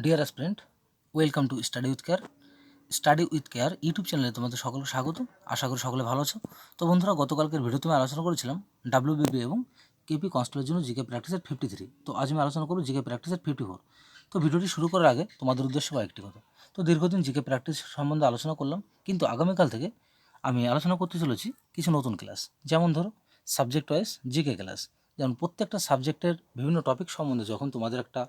Deer aspirant, welcome to study with care YouTube চ্যানেলে তোমাদের সকলকে স্বাগত। আশা করি সকলে ভালো আছো। তো বন্ধুরা, গতকালকের ভিডিওতে আমি আলোচনা করেছিলাম ডাব্লিউবিপি এবং কেপি কনস্টেবলের জন্য জিকে প্র্যাকটিসের 53। তো আজ আমি আলোচনা করব জিকে প্র্যাকটিসের 54। তো ভিডিওটি শুরু করার আগে তোমাদের উদ্দেশ্যে কয়েকটি কথা। তো দীর্ঘদিন জিকে প্র্যাকটিস সম্বন্ধে আলোচনা করলাম, কিন্তু আগামীকাল থেকে আমি আলোচনা করতে চলেছি কিছু নতুন ক্লাস। যেমন ধরো সাবজেক্ট ওয়াইজ জিকে ক্লাস। যেমন প্রত্যেকটা সাবজেক্টের বিভিন্ন টপিক সম্বন্ধে যখন তোমাদের একটা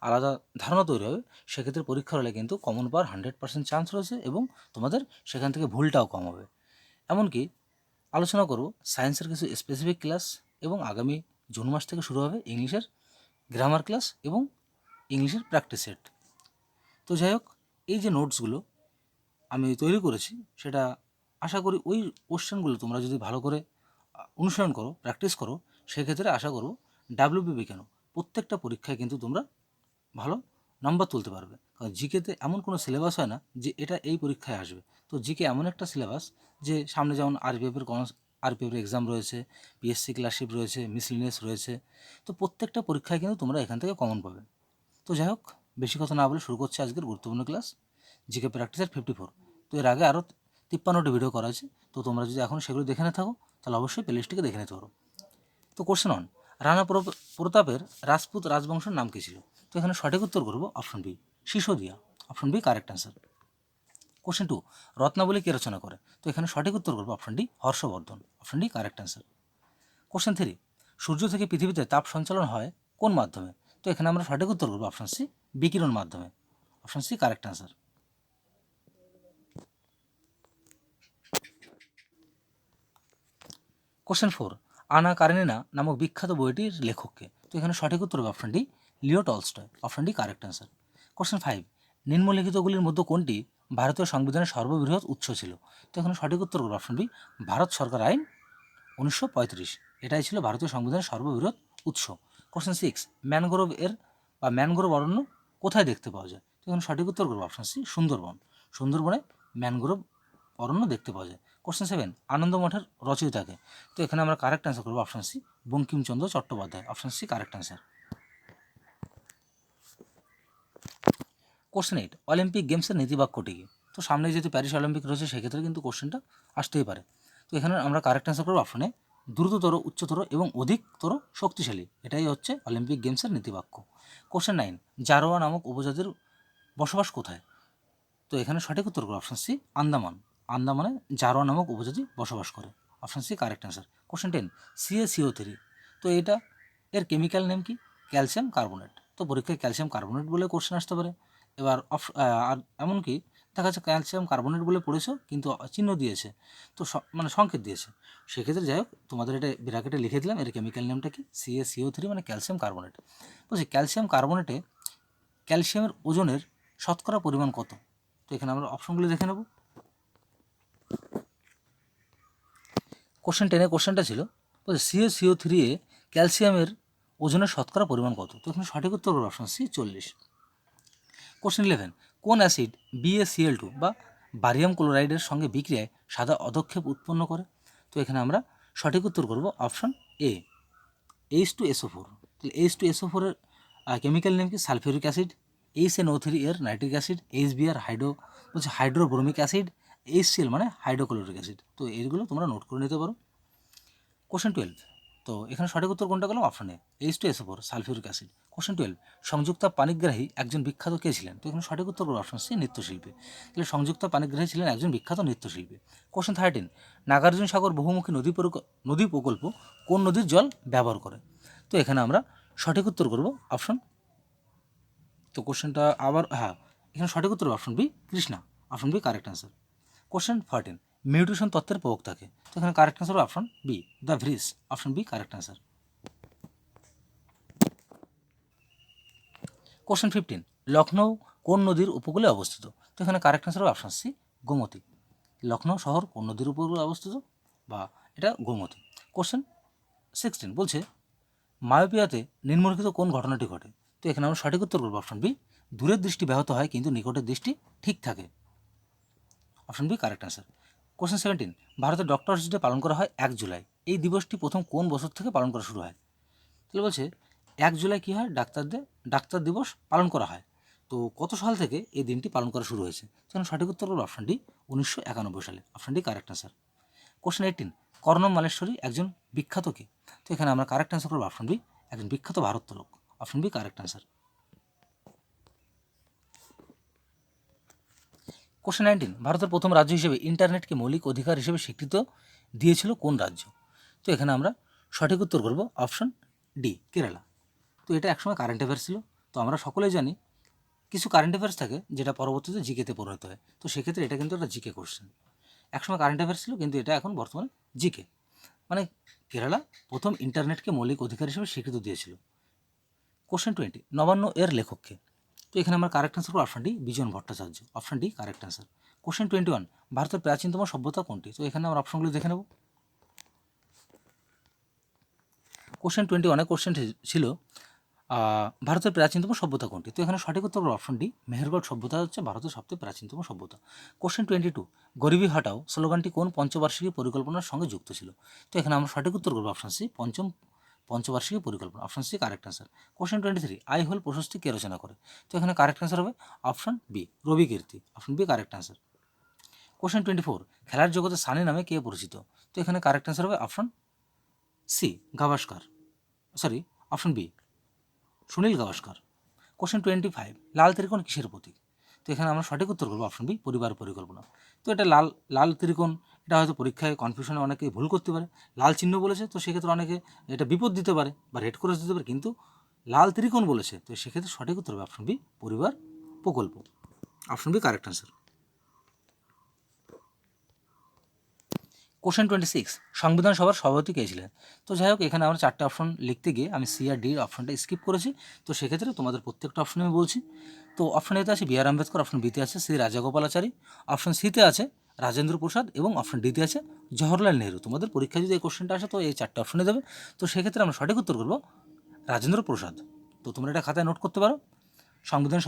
আলাদা ধারণা তৈরি হবে, সেক্ষেত্রে পরীক্ষার হলে কিন্তু কমন পাওয়ার 100% চান্স রয়েছে এবং তোমাদের সেখান থেকে ভুলটাও কম হবে। এমনকি আলোচনা করব সায়েন্সের কিছু স্পেসিফিক ক্লাস, এবং আগামী জুন মাস থেকে শুরু হবে ইংলিশের গ্রামার ক্লাস এবং ইংলিশের প্র্যাকটিস সেট। তো যাই হোক, এই যে নোটসগুলো আমি তৈরি করেছি, সেটা আশা করি ওই কোশ্চেনগুলো তোমরা যদি ভালো করে অনুসরণ করো, প্র্যাকটিস করো, সেক্ষেত্রে আশা করব ডাব্লিউবিপি কেন প্রত্যেকটা পরীক্ষায় কিন্তু তোমরা ভালো নাম্বার তুলতে পারবে। কারণ জিকেতে এমন কোনো সিলেবাস হয় না যে এটা এই পরীক্ষায় আসবে। তো জিকে এমন একটা সিলেবাস যে সামনে যেমন আরপিএফের এক্সাম রয়েছে, পিএসসি ক্লাসশিপ রয়েছে, মিসলিনিয়াস রয়েছে। তো প্রত্যেকটা পরীক্ষায় কিন্তু তোমরা এখান থেকে কমন পাবে। তো যাই হোক, বেশি কথা না বলে শুরু করছি আজকের গুরুত্বপূর্ণ ক্লাস, জিকে প্র্যাকটিসের 54। তো এর আগে আরও 53টি ভিডিও করা আছে। তো তোমরা যদি এখন সেগুলো দেখে না থাকো, তাহলে অবশ্যই প্লেলিস্টটিকে দেখে নিতে পারো। তো কোশ্চেন অন, রানা প্রতাপের রাজপুত রাজবংশের নাম কী ছিল? তো এখানে সঠিক উত্তর করবো option B, Sisodia. Option B correct answer. Question two, Ratnavali কে রচনা করে? তো এখানে সঠিক উত্তর করবো option D, Harshavardhana. Option D correct answer. Question three, সূর্য থেকে পৃথিবীতে তাপ সঞ্চালন হয় কোন মাধ্যমে? তো এখানে আমরা সঠিক উত্তর করবো অপশন সি, বিকিরণ মাধ্যমে। Option C correct answer. Question four, Anna Karenina নামক বিখ্যাত বইটির লেখককে? তো এখানে সঠিক উত্তর হবে option D, Leo Tolstoy. Option D correct answer. Question five, নিম্নলিখিতগুলির মধ্যে কোনটি ভারতীয় সংবিধানের সর্ববৃহৎ উৎস ছিল? তো এখানে সঠিক উত্তর করবো অপশন বি, ভারত সরকার আইন 1935। এটাই ছিল ভারতীয় সংবিধানের সর্ববৃহৎ উৎস। কোশ্চেন সিক্স, ম্যানগ্রোভ অরণ্য কোথায় দেখতে পাওয়া যায়? তো এখানে সঠিক উত্তর করবো অপশন সি, সুন্দরবন। সুন্দরবনে ম্যানগ্রোভ অরণ্য দেখতে পাওয়া যায়। কোশ্চেন সেভেন, আনন্দ মঠের রচয়িতাকে? তো এখানে আমরা কারেক্ট অ্যান্সার করবো option C, Bankimchandra Chattopadhyay. Option C correct answer. Question eight, Olympic গেমসের নীতিবাক্যটি কি? তো সামনে যেহেতু প্যারিস অলিম্পিক রয়েছে, সেক্ষেত্রে কিন্তু কোশ্চেনটা আসতেই পারে। তো এখানে আমরা কারেক্ট অ্যান্সার করবো অপশনে দ্রুততর, উচ্চতর এবং অধিকতর শক্তিশালী। এটাই হচ্ছে অলিম্পিক গেমসের নীতিবাক্য। কোশ্চেন নাইন, জারোয়া নামক উপজাতির বসবাস কোথায়? তো এখানে সঠিক উত্তর করবো অপশন সি, আন্দামান। আন্দামানে জারোয়া নামক উপজাতি বসবাস করে। Option C correct answer. Question ten, CaCO3, তো এটা এর কেমিক্যাল নেম কি? Calcium carbonate. তো পরীক্ষায় ক্যালসিয়াম কার্বনেট বলে কোশ্চেন আসতে পারে। এবার আর এমনকি দেখা যাচ্ছে ক্যালসিয়াম কার্বনেট বলে পড়েছো, কিন্তু চিহ্ন দিয়েছে, তো মানে সংকেত দিয়েছে। সেক্ষেত্রে যাই হোক, তোমাদের এটা ব্র্যাকেটে লিখে দিলাম, এর কেমিক্যাল নেমটা কি? CaCO3, মানে ক্যালসিয়াম কার্বনেট। বলছি ক্যালসিয়াম কার্বনেটে ক্যালসিয়ামের ওজনের শতকরা পরিমাণ কত? তো এখানে আমরা অপশনগুলি দেখে নেব। কোশ্চেন টেনে কোশ্চেনটা ছিল, বলছে CaCO3 এ ক্যালসিয়ামের ওজনের শতকরা পরিমাণ কত? তো এখানে সঠিক উত্তর হবে অপশন সি, 40। কোশ্চেন 11, কোন অ্যাসিড BaCl2 বা বারিয়াম ক্লোরাইডের সঙ্গে বিক্রিয়ায় সাদা অধক্ষেপ উৎপন্ন করে? তো এখানে আমরা সঠিক উত্তর করব অপশন এ, H2SO4। তাহলে H2SO4 এর কেমিক্যাল নেম কি? Sulphuric acid. HNO3 এর nitric acid. HBr হাইড্রোব্রোমিক acid. HCl মানে হাইড্রোক্লোরিক অ্যাসিড। তো এইগুলো তোমরা নোট করে নিতে পারো। কোশ্চেন 12, তো এখানে সঠিক উত্তর কোনটা গেল? Option A, H2SO4 sulphuric acid. Question 12, Sanjukta Panigrahi একজন বিখ্যাত কে ছিলেন? তো এখানে সঠিক উত্তর অপশন সি, নৃত্যশিল্পী। তাহলে সংযুক্তা পানিগ্রাহী ছিলেন একজন বিখ্যাত নৃত্যশিল্পী। কোশ্চেন 13, নাগার্জুন সাগর বহুমুখী নদী প্রকল্প কোন নদীর জল ব্যবহার করে? তো এখানে আমরা সঠিক উত্তর করব অপশন, তো কোশ্চেনটা আবার এখানে সঠিক উত্তর option B, Krishna. Option B correct answer. Question 14, mutation তত্ত্বের প্রবক্তাকে? তো এখানে correct answer option B, de Vries. Option B correct answer. Question 15, Lucknow কোন নদীর উপকূলে অবস্থিত? তো এখানে correct answer option C, Gomti. Lucknow শহর কোন নদীর উপকূলে অবস্থিত? বা এটা গোমতী। কোশ্চেন 16 বলছে, মায়োপিয়াতে নিম্নলিখিত কোন ঘটনাটি ঘটে? তো এখানে আমরা সঠিক উত্তর করবো অপশন বি, দূরের দৃষ্টি ব্যাহত হয় কিন্তু নিকটের দৃষ্টি ঠিক থাকে। Option B correct answer. Question 17, ভারতের ডক্টরস ডে পালন করা হয় 1 জুলাই। এই দিবসটি প্রথম কোন বছর থেকে পালন করা শুরু হয়? তাহলে বলছে 1 জুলাই কী হয়? ডাক্তার দিবস পালন করা হয়। তো কত সাল থেকে এই দিনটি পালন করা শুরু হয়েছে? তখন সঠিক উত্তর হলো অপশন ডি 1991 সালে। Option D correct answer. Question 18, Karnam Malleswari একজন বিখ্যাত কে? তো এখানে আমরা কারেক্ট অ্যান্সার করবো অপশন বি, একজন বিখ্যাত ভারোত্তোলক। Option B correct answer. Question 19, ভারতের প্রথম রাজ্য হিসেবে ইন্টারনেটকে মৌলিক অধিকার হিসেবে স্বীকৃত দিয়েছিল কোন রাজ্য? তো এখানে আমরা সঠিক উত্তর করব অপশন ডি, কেরালা। তো এটা একসময় কারেন্ট অ্যাফেয়ার্স ছিল। তো আমরা সকলেই জানি কিছু কারেন্ট অ্যাফেয়ার্স থাকে যেটা পরবর্তীতে জিকেতে পরিণত হয়। তো সেক্ষেত্রে এটা কিন্তু একটা জিকে কোশ্চেন। একসময় কারেন্ট অ্যাফেয়ার্স ছিল, কিন্তু এটা এখন বর্তমানে জিকে। মানে কেরালা প্রথম ইন্টারনেটকে মৌলিক অধিকার হিসেবে স্বীকৃতি দিয়েছিল। কোশ্চেন 20, নবান্ন এর লেখককে? তো এখানে আমরা কারেক্ট অ্যান্সার করব option D, Bijon Bhattacharya. Option D correct answer. Question 21, ভারতের প্রাচীনতম সভ্যতা কোনটি? তো এখানে আমরা অপশনগুলো দেখে নেব। কোশ্চেন 21 কোশ্চেন ছিল ভারতের প্রাচীনতম সভ্যতা কোনটি? তো এখানে সঠিক উত্তর হলো অপশন ডি, মেহেরগড় সভ্যতা হচ্ছে ভারতের সবচেয়ে প্রাচীনতম সভ্যতা। কোশ্চেন 22, গরিবি হটাও স্লোগানটি কোন পঞ্চবার্ষিকী পরিকল্পনার সঙ্গে যুক্ত ছিল? তো এখানে আমরা সঠিক উত্তর করবো অপশন সি, পঞ্চবার্ষিকী পরিকল্পনা। Option C correct answer. Question 23, Aihole Prashasti কে রচনা করে? তো এখানে কারেক্ট অ্যান্সার হবে option B, Ravi Kirti. Option B correct answer. Question 24, খেলার জগতে সানি নামে কে পরিচিত? তো এখানে কারেক্ট অ্যান্সার হবে option C, Gavaskar. Sorry, option B, Sunil Gavaskar. Question 25, লাল ত্রিকোণ কিসের প্রতীক? তো এখানে আমরা সঠিক উত্তর করবো অপশন বি, পরিবার পরিকল্পনা। তো এটা লাল ত্রিকোণ, এটা হয়তো পরীক্ষায় কনফিউশনে অনেকে ভুল করতে পারে। লাল চিহ্ন বলেছে, তো সেক্ষেত্রে অনেকে এটা বিপদ দিতে পারে বা রেড ক্রস দিতে পারে, কিন্তু লাল ত্রিকোণ বলেছে, তো সেক্ষেত্রে সঠিক উত্তর হবে অপশন বি, পরিবার প্রকল্প। Option B correct answer. Question 26, সংবিধান সভার সভাপতি কে ছিলেন? তো যাই হোক, এখানে আমরা 4টে অপশন লিখতে গিয়ে আমি সি আর ডির অপশনটা স্কিপ করেছি। তো সেক্ষেত্রে তোমাদের প্রত্যেকটা অপশন আমি বলছি। তো অপশন এতে আছে বি আর আম্বেদকর, অপশন বিতে আছে শ্রী রাজাগোপালাচারী, অপশন সিতে আছে রাজেন্দ্র প্রসাদ এবং অপশন ডিতে আছে জওহরলাল নেহরু। তোমাদের পরীক্ষায় যদি এই কোশ্চেনটা আসে তো এই 4টে অপশনে দেবে। তো সেক্ষেত্রে আমরা সঠিক উত্তর করবো রাজেন্দ্র প্রসাদ। তো তোমরা এটা খাতায় নোট করতে পারো। সংবিধান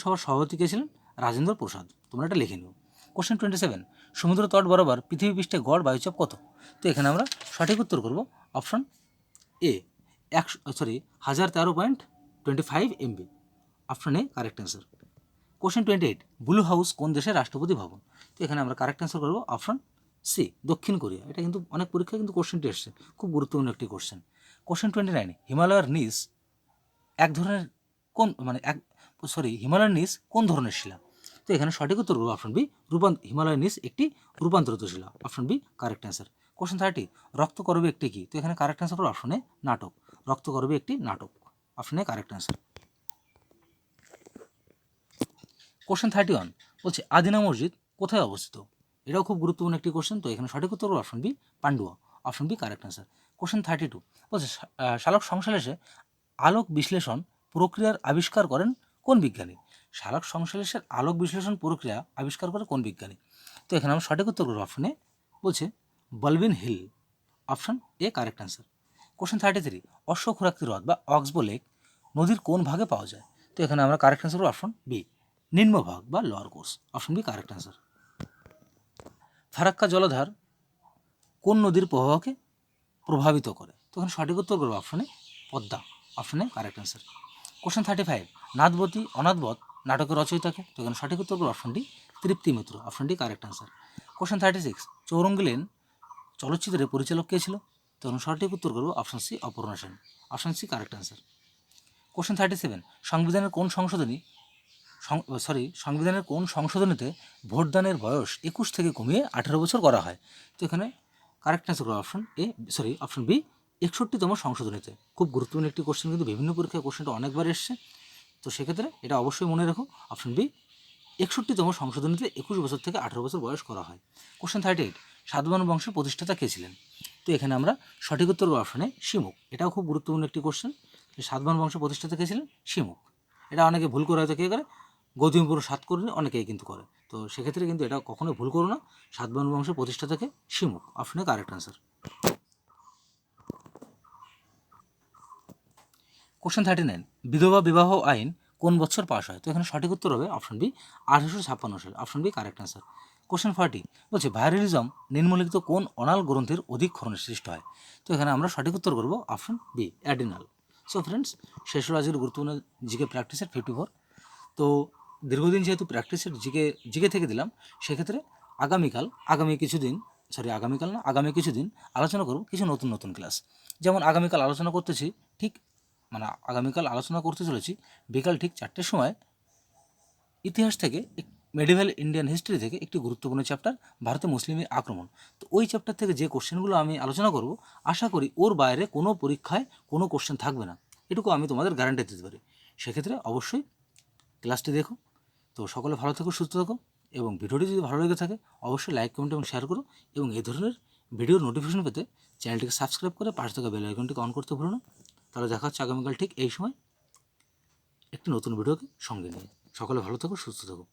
সভার সভাপতি কে ছিলেন? রাজেন্দ্র প্রসাদ। তোমরা এটা লিখে নিও। কোশ্চেন 27, সমুদ্র তট বরাবর পৃথিবী পৃষ্ঠে গড় বায়ুচাপ কত? তো এখানে আমরা সঠিক উত্তর করব option A, 1013.25 MB। Option A correct answer. Question 28, blue house কোন দেশের রাষ্ট্রপতি ভবন? তো এখানে আমরা কারেক্ট অ্যান্সার করবো অপশন সি, দক্ষিণ কোরিয়া। এটা কিন্তু অনেক পরীক্ষায় কিন্তু কোশ্চেনটি এসছে, খুব গুরুত্বপূর্ণ একটি কোশ্চেন। কোশ্চেন 29, হিমালয়ের নিচ হিমালয়ের নিচ কোন ধরনের শিলা? তো এখানে সঠিক উত্তর করবো অপশন বি, হিমালয়ের নিচ একটি রূপান্তরিত শিলা। Option B correct answer. Question 30, Raktakarabi একটি কি? তো এখানে কারেক্ট অ্যান্সার করবো অপশন এ, নাটক। রক্তকরবী একটি নাটক। Option A correct answer. Question 31 বলছে আদিনা মসজিদ কোথায় অবস্থিত? এটাও খুব গুরুত্বপূর্ণ একটি কোশ্চেন। তো এখানে সঠিক উত্তর option B, Pandua. Option B correct answer. Question 32 বলছে শালক সংশ্লেষে আলোক বিশ্লেষণ প্রক্রিয়ার আবিষ্কার করেন কোন বিজ্ঞানী? শালক সংশ্লেষের আলোক বিশ্লেষণ প্রক্রিয়া আবিষ্কার করে কোন বিজ্ঞানী? তো এখানে আমরা সঠিক উত্তর করবো অপশন এ, বলছে বলবিন hill. Option A correct answer. Question 33, অশ্বক্ষুরাকৃতি হ্রদ বা অক্সবো লেক নদীর কোন ভাগে পাওয়া যায়? তো এখানে আমরা কারেক্ট অ্যান্সার করবো অপশন বি, নিম্নভাগ বা lower course. Option B correct answer. Farakka জলাধার কোন নদীর প্রবাহকে প্রভাবিত করে? তো এখানে সঠিক উত্তর করবো অপশনে পদ্মা। অপশনে correct answer. Question 35, Nathabati Anathabat নাটকের রচয়িতাকে? তো এখানে সঠিক উত্তর করবো option D, Tripti Mitra. Option D correct answer. Question 36, Chowringhee lane চলচ্চিত্রের পরিচালক কে ছিল? তো এখন সঠিক উত্তর করবো option C, Aparna Sen. Option C correct answer. Question 37, সংবিধানের কোন সংশোধনীতে ভোটদানের বয়স 21 থেকে কমিয়ে 18 বছর করা হয়? তো এখানে কারেক্ট অ্যান্সার করবো অপশন বি, 61তম সংশোধনীতে। খুব গুরুত্বপূর্ণ একটি কোশ্চেন, কিন্তু বিভিন্ন পরীক্ষায় কোশ্চেনটা অনেকবার এসছে। তো সেক্ষেত্রে এটা অবশ্যই মনে রাখো, অপশন বি, 61তম সংশোধনীতে 21 বছর থেকে 18 বছর বয়স করা হয়। কোশ্চেন 38, সাতবাহন বংশের প্রতিষ্ঠাতা কে ছিলেন? তো এখানে আমরা সঠিক উত্তর অপশনে শিমুখ। এটাও খুব গুরুত্বপূর্ণ একটি কোশ্চেন। সাতবাহন বংশের প্রতিষ্ঠাতা কে ছিলেন? শিমুখ। এটা অনেকে ভুল করে হয়তো কে করে, গৌতমীপুর সাতকর্ণী অনেকেই কিন্তু করে। তো সেক্ষেত্রে কিন্তু এটা কখনোই ভুল করো না। সাতবাহন বংশের প্রতিষ্ঠাতাকে শিমুখ। অপশনে কারেক্ট অ্যান্সার। কোশ্চেন 39, বিধবা বিবাহ আইন কোন বছর পাশ হয়? তো এখানে সঠিক উত্তর হবে অপশন বি, 1856 সাল। Option B correct answer. Question 40 বলছে ভায়োলিনিজম নিম্নলিখিত কোন অনাল গ্রন্থির অধিক্ষরণে সৃষ্ট হয়? তো এখানে আমরা সঠিক উত্তর করব option B, adrenal. So friends, শেষ হলো আজকের গুরুত্বপূর্ণ জিকে প্র্যাকটিসের 54। তো দীর্ঘদিন যেহেতু প্র্যাকটিসের জিকে থেকে দিলাম, সেক্ষেত্রে আগামী কিছুদিন আলোচনা করব কিছু নতুন নতুন ক্লাস। যেমন আগামীকাল আলোচনা করতে চলেছি বিকাল ঠিক 4টের সময় ইতিহাস থেকে মেডিভেল ইন্ডিয়ান হিস্ট্রি থেকে একটি গুরুত্বপূর্ণ চ্যাপ্টার, ভারতে মুসলিমের আক্রমণ। তো ওই চ্যাপ্টার থেকে যে কোশ্চেনগুলো আমি আলোচনা করব, আশা করি ওর বাইরে কোনো পরীক্ষায় কোনো কোশ্চেন থাকবে না, এটুকু আমি তোমাদের গ্যারান্টি দিতে পারি। সেক্ষেত্রে অবশ্যই ক্লাসটি দেখো। তো সকলে ভালো থেকো, সুস্থ থাকো, এবং ভিডিওটি যদি ভালো লেগে থাকে অবশ্যই লাইক, কমেন্ট এবং শেয়ার করো, এবং এই ধরনের ভিডিওর নোটিফিকেশন পেতে চ্যানেলটিকে সাবস্ক্রাইব করে পাশে থাকা বেল আইকনটিকে অন করতে ভুলো না। তাহলে দেখা হচ্ছে আগামীকাল ঠিক এই সময় একটি নতুন ভিডিওকে সঙ্গে নিয়ে। সকলে ভালো থেকো, সুস্থ থাকো।